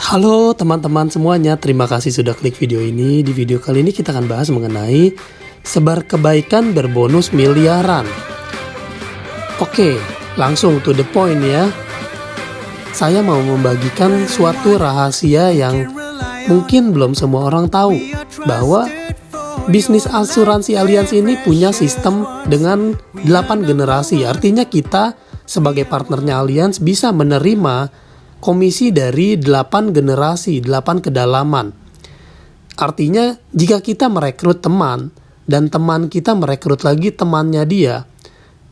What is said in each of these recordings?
Halo teman-teman semuanya, terima kasih sudah klik video ini. Di video kali ini kita akan bahas mengenai sebar kebaikan berbonus miliaran. Oke, langsung to the point ya. Saya mau membagikan suatu rahasia yang mungkin belum semua orang tahu, bahwa bisnis asuransi Allianz ini punya sistem dengan 8 generasi. Artinya kita sebagai partnernya Allianz bisa menerima komisi dari 8 generasi, 8 kedalaman. Artinya jika kita merekrut teman dan teman kita merekrut lagi temannya dia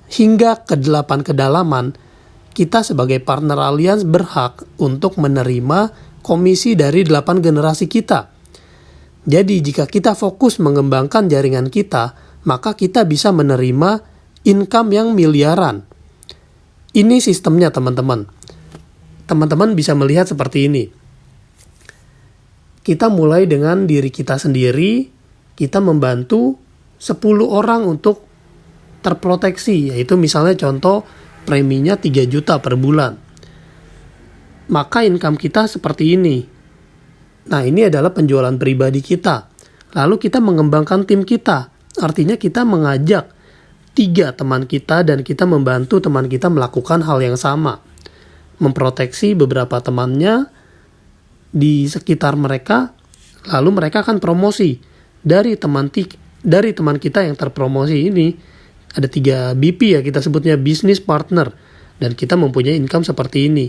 hingga ke 8 kedalaman, kita sebagai partner Allianz berhak untuk menerima komisi dari 8 generasi kita. Jadi jika kita fokus mengembangkan jaringan kita, maka kita bisa menerima income yang miliaran. Ini sistemnya teman-teman. Teman-teman bisa melihat seperti ini. Kita mulai dengan diri kita sendiri, kita membantu 10 orang untuk terproteksi, yaitu misalnya contoh preminya 3 juta per bulan. Maka income kita seperti ini. Nah, ini adalah penjualan pribadi kita. Lalu kita mengembangkan tim kita. Artinya kita mengajak 3 teman kita dan kita membantu teman kita melakukan hal yang sama. Memproteksi beberapa temannya di sekitar mereka, lalu mereka akan promosi dari teman kita yang terpromosi ini. Ada 3 BP ya, kita sebutnya business partner, dan kita mempunyai income seperti ini,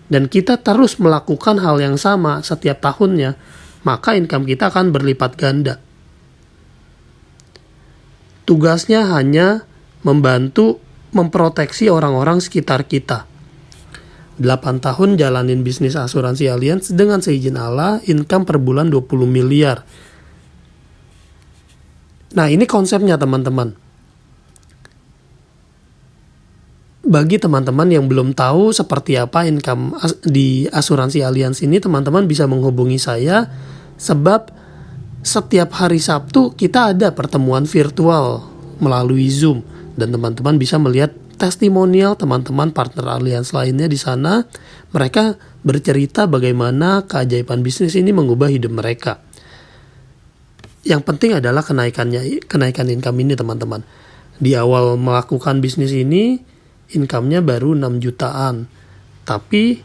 dan kita terus melakukan hal yang sama setiap tahunnya, maka income kita akan berlipat ganda. Tugasnya hanya membantu memproteksi orang-orang sekitar kita. 8 tahun jalanin bisnis asuransi Allianz dengan seizin Allah, income per bulan 20 miliar. Nah, ini konsepnya teman-teman. Bagi teman-teman yang belum tahu seperti apa income di asuransi Allianz ini, teman-teman bisa menghubungi saya, sebab setiap hari Sabtu kita ada pertemuan virtual melalui Zoom, dan teman-teman bisa melihat testimonial teman-teman partner Allianz lainnya di sana. Mereka bercerita bagaimana keajaiban bisnis ini mengubah hidup mereka. Yang penting adalah kenaikan income ini teman-teman. Di awal melakukan bisnis ini, income-nya baru 6 jutaan. Tapi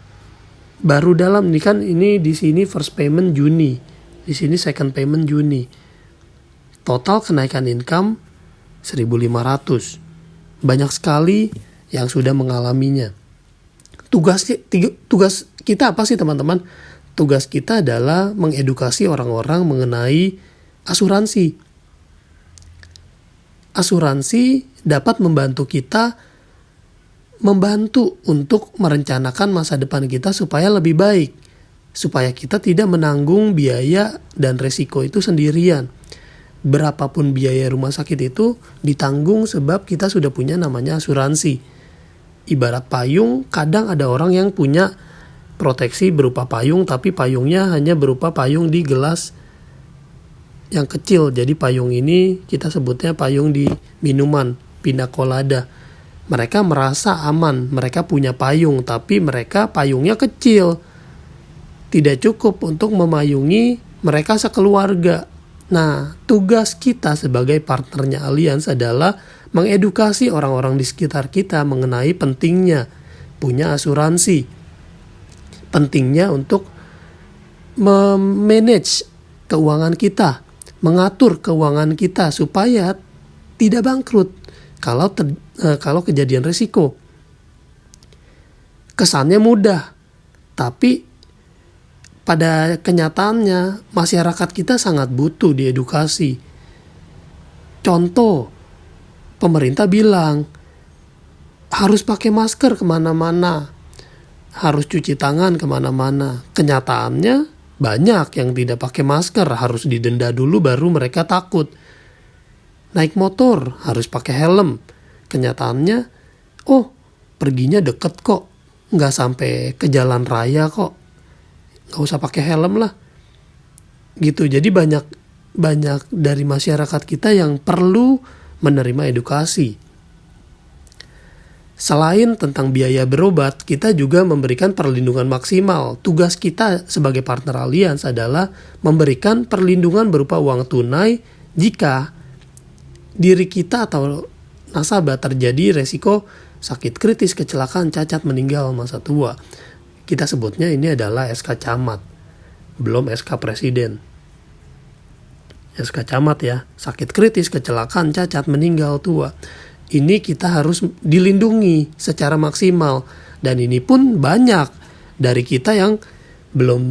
baru dalam ini kan, ini di sini first payment Juni, di sini second payment Juni. Total kenaikan income 1.500. Banyak sekali yang sudah mengalaminya. Tugas kita apa sih teman-teman? Tugas kita adalah mengedukasi orang-orang mengenai asuransi. Asuransi dapat membantu kita untuk merencanakan masa depan kita supaya lebih baik, supaya kita tidak menanggung biaya dan resiko itu sendirian. Berapapun biaya rumah sakit itu ditanggung sebab kita sudah punya namanya asuransi. Ibarat payung, kadang ada orang yang punya proteksi berupa payung, tapi payungnya hanya berupa payung di gelas yang kecil. Jadi payung ini kita sebutnya payung di minuman, pina colada. Mereka merasa aman, mereka punya payung, tapi mereka payungnya kecil. Tidak cukup untuk memayungi mereka sekeluarga. Nah, tugas kita sebagai partnernya Allianz adalah mengedukasi orang-orang di sekitar kita mengenai pentingnya punya asuransi. Pentingnya untuk memanage keuangan kita, mengatur keuangan kita supaya tidak bangkrut kalau kejadian risiko. Kesannya mudah, tapi pada kenyataannya masyarakat kita sangat butuh diedukasi. Contoh, pemerintah bilang harus pakai masker kemana-mana, harus cuci tangan kemana-mana. Kenyataannya banyak yang tidak pakai masker, harus didenda dulu baru mereka takut. Naik motor harus pakai helm. Kenyataannya, perginya deket kok, nggak sampai ke jalan raya kok, nggak usah pakai helm lah. Gitu. Jadi banyak dari masyarakat kita yang perlu menerima edukasi. Selain tentang biaya berobat, kita juga memberikan perlindungan maksimal. Tugas kita sebagai partner Allianz adalah memberikan perlindungan berupa uang tunai jika diri kita atau nasabah terjadi resiko sakit kritis, kecelakaan, cacat, meninggal masa tua. Kita sebutnya ini adalah SK Camat, belum SK Presiden. SK Camat ya, sakit kritis, kecelakaan, cacat, meninggal tua. Ini kita harus dilindungi secara maksimal. Dan ini pun banyak dari kita yang belum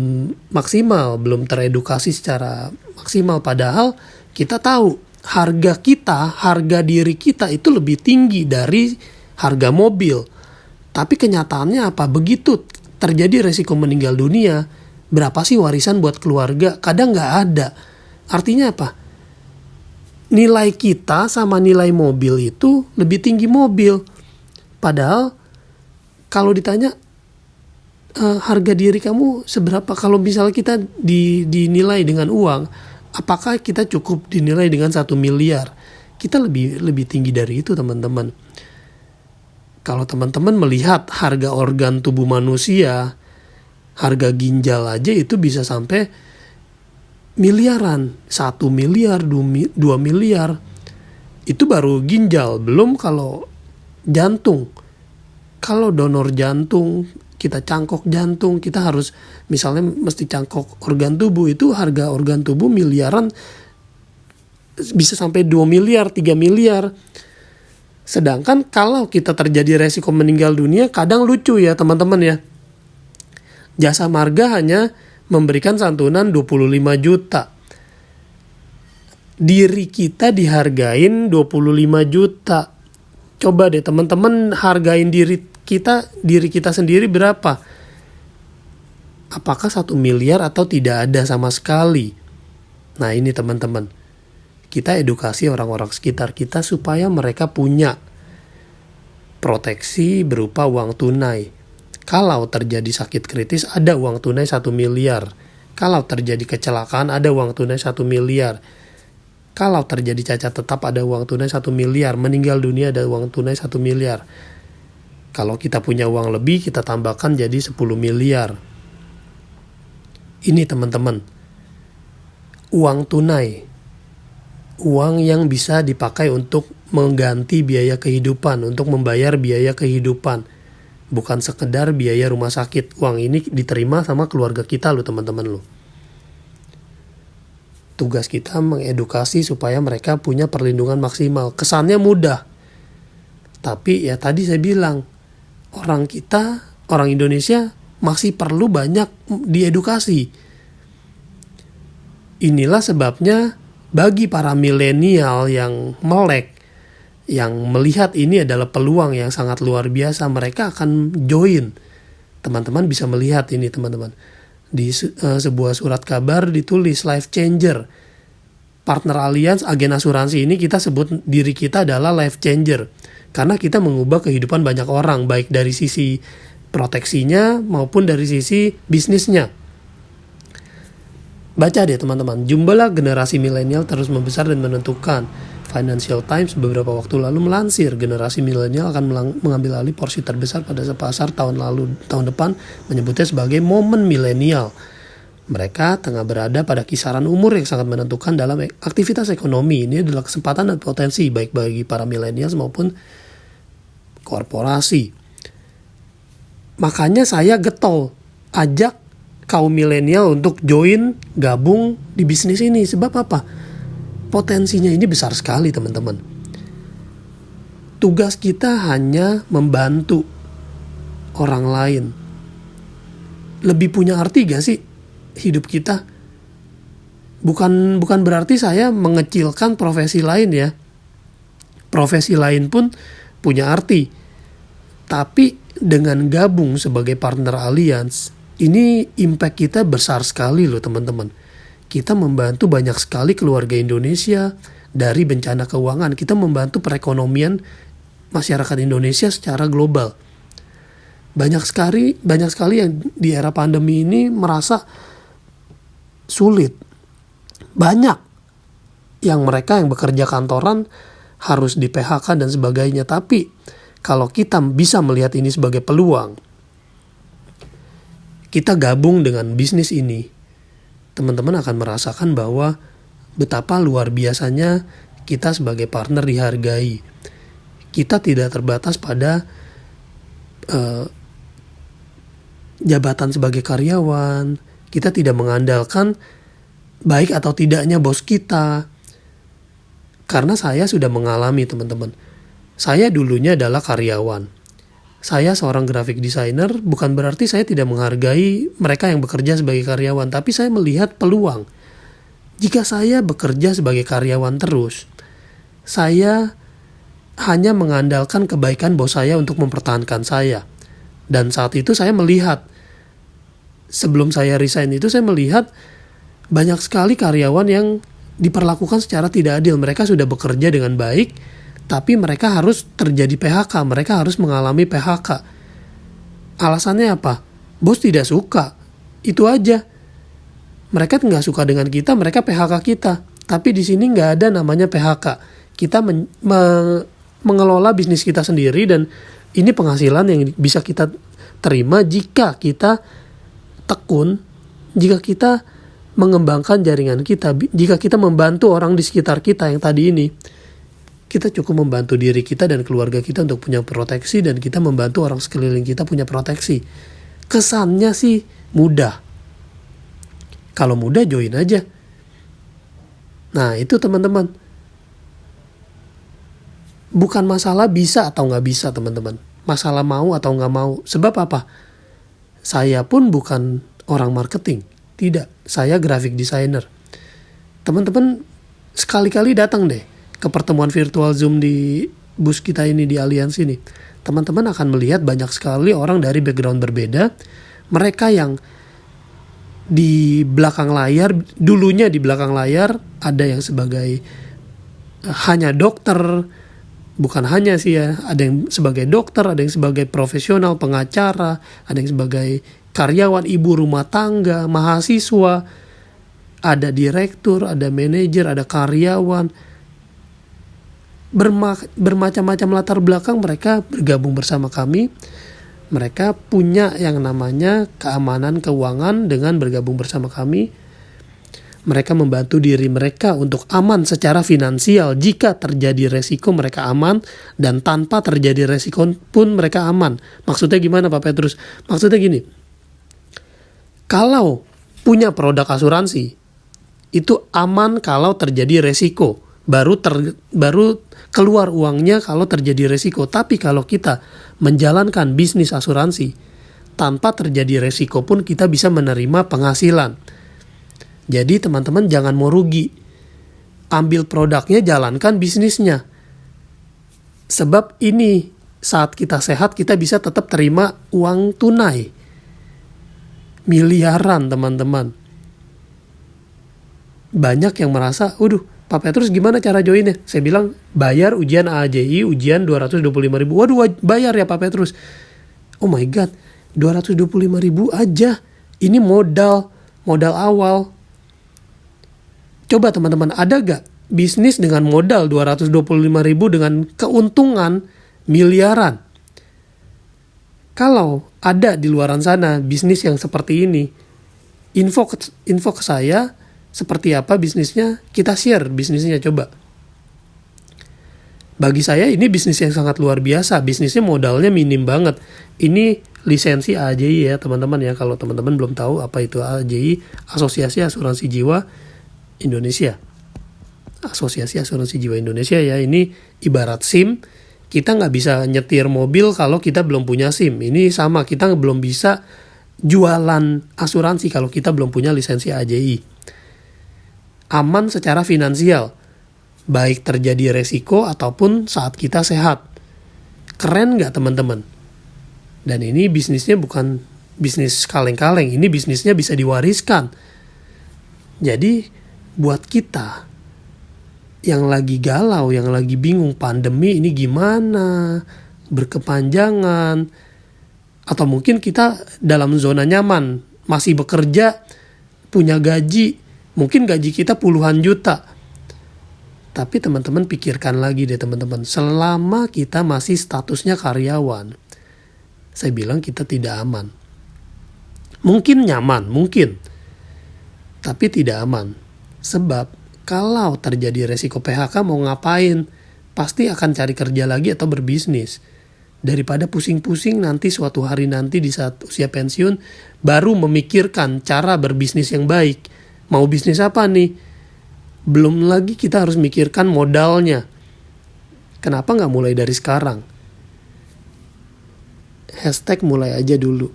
maksimal, belum teredukasi secara maksimal. Padahal kita tahu harga diri kita itu lebih tinggi dari harga mobil. Tapi kenyataannya apa? Begitu terjadi resiko meninggal dunia, berapa sih warisan buat keluarga? Kadang nggak ada. Artinya apa? Nilai kita sama nilai mobil itu lebih tinggi mobil. Padahal kalau ditanya harga diri kamu seberapa, kalau misalnya kita dinilai dengan uang, apakah kita cukup dinilai dengan 1 miliar? Kita lebih tinggi dari itu, teman-teman. Kalau teman-teman melihat harga organ tubuh manusia, harga ginjal aja itu bisa sampai miliaran, 1 miliar, 2 miliar. Itu baru ginjal, belum kalau jantung. Kalau donor jantung, kita cangkok jantung, kita harus misalnya mesti cangkok organ tubuh, itu harga organ tubuh miliaran, bisa sampai 2 miliar, 3 miliar. Sedangkan kalau kita terjadi resiko meninggal dunia, kadang lucu ya teman-teman ya. Jasa Marga hanya memberikan santunan 25 juta. Diri kita dihargain 25 juta. Coba deh teman-teman hargain diri kita sendiri berapa? Apakah 1 miliar atau tidak ada sama sekali? Nah ini teman-teman, kita edukasi orang-orang sekitar kita supaya mereka punya proteksi berupa uang tunai. Kalau terjadi sakit kritis ada uang tunai 1 miliar. Kalau terjadi kecelakaan ada uang tunai 1 miliar. Kalau terjadi cacat tetap ada uang tunai 1 miliar. Meninggal dunia ada uang tunai 1 miliar. Kalau kita punya uang lebih kita tambahkan jadi 10 miliar. Ini teman-teman, uang tunai. Uang yang bisa dipakai untuk mengganti biaya kehidupan, untuk membayar biaya kehidupan. Bukan sekedar biaya rumah sakit. Uang ini diterima sama keluarga kita loh teman-teman loh. Tugas kita mengedukasi supaya mereka punya perlindungan maksimal. Kesannya mudah. Tapi ya tadi saya bilang, orang Indonesia masih perlu banyak diedukasi. Inilah sebabnya bagi para milenial yang melek, yang melihat ini adalah peluang yang sangat luar biasa, mereka akan join. Teman-teman bisa melihat ini teman-teman. Di sebuah surat kabar ditulis life changer. Partner Allianz, agen asuransi ini kita sebut diri kita adalah life changer. Karena kita mengubah kehidupan banyak orang, baik dari sisi proteksinya maupun dari sisi bisnisnya. Baca deh teman-teman, jumlah generasi milenial terus membesar dan menentukan. Financial Times beberapa waktu lalu melansir generasi milenial akan mengambil alih porsi terbesar pada pasar tahun depan, menyebutnya sebagai momen milenial. Mereka tengah berada pada kisaran umur yang sangat menentukan dalam aktivitas ekonomi. Ini adalah kesempatan dan potensi baik bagi para milenial maupun korporasi. Makanya saya getol ajak kaum milenial untuk join, gabung di bisnis ini. Sebab apa? Potensinya ini besar sekali teman-teman. Tugas kita hanya membantu orang lain. Lebih punya arti gak sih hidup kita? Bukan berarti saya mengecilkan profesi lain ya. Profesi lain pun punya arti. Tapi dengan gabung sebagai partner Allianz, ini impact kita besar sekali loh teman-teman. Kita membantu banyak sekali keluarga Indonesia dari bencana keuangan. Kita membantu perekonomian masyarakat Indonesia secara global. Banyak sekali yang di era pandemi ini merasa sulit. Banyak yang mereka yang bekerja kantoran harus di PHK dan sebagainya. Tapi kalau kita bisa melihat ini sebagai peluang, kita gabung dengan bisnis ini, teman-teman akan merasakan bahwa betapa luar biasanya kita sebagai partner dihargai. Kita tidak terbatas pada jabatan sebagai karyawan. Kita tidak mengandalkan baik atau tidaknya bos kita. Karena saya sudah mengalami, teman-teman. Saya dulunya adalah karyawan. Saya seorang graphic designer, bukan berarti saya tidak menghargai mereka yang bekerja sebagai karyawan, tapi saya melihat peluang. Jika saya bekerja sebagai karyawan terus, saya hanya mengandalkan kebaikan bos saya untuk mempertahankan saya. Dan saat itu saya melihat, sebelum saya resign itu saya melihat banyak sekali karyawan yang diperlakukan secara tidak adil. Mereka sudah bekerja dengan baik, tapi mereka harus terjadi PHK, mereka harus mengalami PHK. Alasannya apa? Bos tidak suka, itu aja. Mereka nggak suka dengan kita, mereka PHK kita. Tapi di sini nggak ada namanya PHK. Kita mengelola bisnis kita sendiri, dan ini penghasilan yang bisa kita terima jika kita tekun, jika kita mengembangkan jaringan kita, jika kita membantu orang di sekitar kita yang tadi ini. Kita cukup membantu diri kita dan keluarga kita untuk punya proteksi, dan kita membantu orang sekeliling kita punya proteksi. Kesannya sih mudah. Kalau mudah join aja. Nah itu teman-teman. Bukan masalah bisa atau nggak bisa, teman-teman. Masalah mau atau nggak mau. Sebab apa? Saya pun bukan orang marketing. Tidak, saya graphic designer. Teman-teman sekali-kali datang deh ke pertemuan virtual Zoom di bus kita ini, di Allianz ini. Teman-teman akan melihat banyak sekali orang dari background berbeda. Mereka yang di belakang layar, dulunya di belakang layar, ada yang sebagai hanya dokter, bukan hanya sih ya, ada yang sebagai dokter, ada yang sebagai profesional, pengacara, ada yang sebagai karyawan, ibu rumah tangga, mahasiswa, ada direktur, ada manajer, ada karyawan. Bermacam-macam latar belakang mereka bergabung bersama kami. Mereka punya yang namanya keamanan keuangan dengan bergabung bersama kami. Mereka membantu diri mereka untuk aman secara finansial. Jika terjadi resiko mereka aman, dan tanpa terjadi resiko pun mereka aman. Maksudnya gimana Pak Petrus? Maksudnya gini, kalau punya produk asuransi, itu aman kalau terjadi resiko. Baru keluar uangnya kalau terjadi resiko. Tapi kalau kita menjalankan bisnis asuransi, tanpa terjadi resiko pun kita bisa menerima penghasilan. Jadi teman-teman jangan mau rugi. Ambil produknya, jalankan bisnisnya. Sebab ini saat kita sehat, kita bisa tetap terima uang tunai. Miliaran teman-teman. Banyak yang merasa, Pak Petrus gimana cara joinnya? Saya bilang bayar ujian AAJI, ujian 225.000. Waduh, bayar ya Pak Petrus. Oh my god, 225.000 aja. Ini modal awal. Coba teman-teman, ada gak bisnis dengan modal 225.000 dengan keuntungan miliaran? Kalau ada di luaran sana bisnis yang seperti ini, info ke saya. Seperti apa bisnisnya, kita share bisnisnya coba. Bagi saya ini bisnis yang sangat luar biasa. Bisnisnya modalnya minim banget. Ini lisensi AAJI ya teman-teman ya. Kalau teman-teman belum tahu apa itu AAJI, Asosiasi Asuransi Jiwa Indonesia. Asosiasi Asuransi Jiwa Indonesia ya. Ini ibarat SIM. Kita nggak bisa nyetir mobil kalau kita belum punya SIM. Ini sama, kita belum bisa jualan asuransi kalau kita belum punya lisensi AAJI. Aman secara finansial, baik terjadi resiko ataupun saat kita sehat. Keren gak teman-teman? Dan ini bisnisnya bukan bisnis kaleng-kaleng, ini bisnisnya bisa diwariskan. Jadi buat kita yang lagi galau, yang lagi bingung pandemi ini gimana, berkepanjangan, atau mungkin kita dalam zona nyaman, masih bekerja, punya gaji, mungkin gaji kita puluhan juta. Tapi teman-teman pikirkan lagi deh teman-teman, selama kita masih statusnya karyawan, saya bilang kita tidak aman. Mungkin nyaman, mungkin, tapi tidak aman. Sebab kalau terjadi resiko PHK mau ngapain? Pasti akan cari kerja lagi atau berbisnis. Daripada pusing-pusing nanti suatu hari nanti di saat usia pensiun baru memikirkan cara berbisnis yang baik. Mau bisnis apa nih? Belum lagi kita harus mikirkan modalnya. Kenapa nggak mulai dari sekarang? Hashtag mulai aja dulu.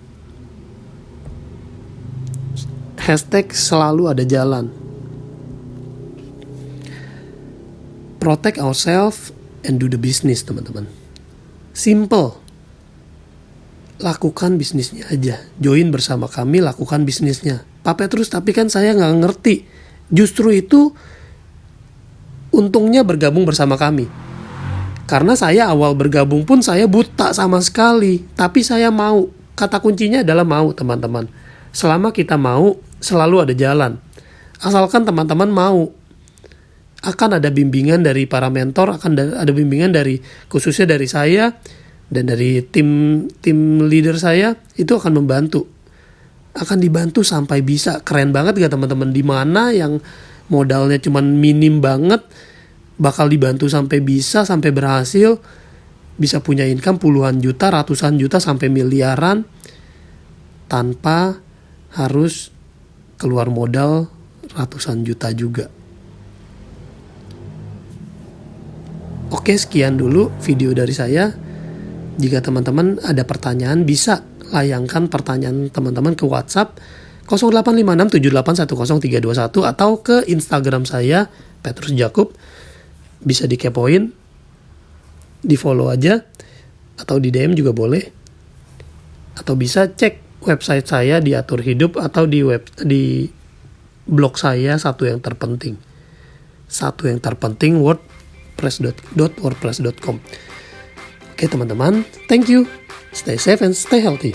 Hashtag selalu ada jalan. Protect ourselves and do the business, teman-teman. Simple. Lakukan bisnisnya aja. Join bersama kami, lakukan bisnisnya. Pak Petrus, tapi kan saya nggak ngerti. Justru itu untungnya bergabung bersama kami. Karena saya awal bergabung pun saya buta sama sekali. Tapi saya mau. Kata kuncinya adalah mau, teman-teman. Selama kita mau, selalu ada jalan. Asalkan teman-teman mau. Akan ada bimbingan dari para mentor, akan ada bimbingan dari khususnya dari saya dan dari tim leader saya, itu akan membantu. Akan dibantu sampai bisa. Keren banget gak teman-teman? Di mana yang modalnya cuman minim banget bakal dibantu sampai bisa, sampai berhasil, bisa punya income puluhan juta, ratusan juta, sampai miliaran tanpa harus keluar modal ratusan juta juga. Oke, sekian dulu video dari saya. Jika teman-teman ada pertanyaan, bisa layangkan pertanyaan teman-teman ke WhatsApp 0856781031 atau ke Instagram saya, Petrus Jakub. Bisa dikepoin, di follow aja, atau di DM juga boleh. Atau bisa cek website saya di Atur Hidup atau di blog saya Satu Yang Terpenting. Satu Yang Terpenting wordpress.com. Oke teman-teman, thank you. Stay safe and stay healthy.